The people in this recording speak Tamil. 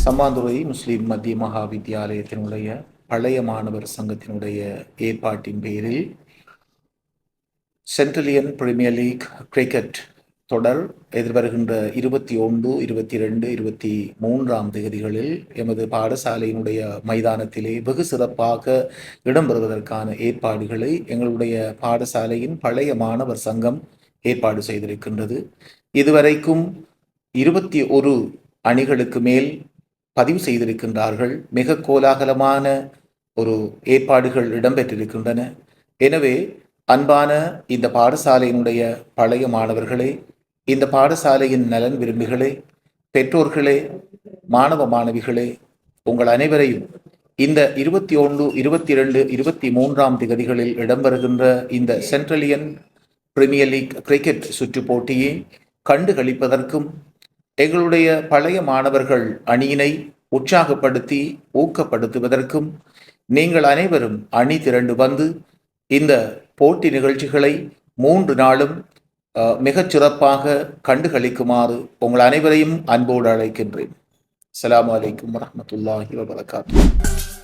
சம்மாந்துறை முஸ்லிம் மத்திய மகா வித்தியாலயத்தினுடைய பழைய மாணவர் சங்கத்தினுடைய ஏற்பாட்டின் பேரில் சென்ட்ரலியன் பிரீமியர் லீக் கிரிக்கெட் தொடர் எதிர்வருகின்ற 21, 22, 23ஆம் தேதிகளில் எமது பாடசாலையினுடைய மைதானத்திலே வெகு சிறப்பாக இடம்பெறுவதற்கான ஏற்பாடுகளை எங்களுடைய பாடசாலையின் பழைய மாணவர் சங்கம் ஏற்பாடு செய்திருக்கின்றது. இதுவரைக்கும் 21 அணிகளுக்கு மேல் பதிவு செய்திருக்கின்றார்கள். மிக கோலாகலமான ஒரு ஏற்பாடுகள் இடம்பெற்றிருக்கின்றன. எனவே அன்பான இந்த பாடசாலையினுடைய பழைய மாணவர்களே, இந்த பாடசாலையின் நலன் விரும்பிகளே, பெற்றோர்களே, மாணவ மாணவிகளே, உங்கள் அனைவரையும் இந்த 21, 22, 23ஆம் தேதிகளில் இடம்பெறுகின்ற இந்த சென்ட்ரலியன் பிரீமியர் லீக் கிரிக்கெட் சுற்று போட்டியை கண்டுகளிப்பதற்கும் எங்களுடைய பழைய மாணவர்கள் அணியினை உற்சாகப்படுத்தி ஊக்கப்படுத்துவதற்கும் நீங்கள் அனைவரும் அணி திரண்டு வந்து இந்த போட்டி நிகழ்ச்சிகளை 3 நாளும் மிகச் சிறப்பாக கண்டுகளிக்குமாறு உங்கள் அனைவரையும் அன்போடு அழைக்கின்றேன். அஸ்ஸலாமு அலைக்கும் வரஹ்மத்துல்லாஹி வபரகாத்துஹு.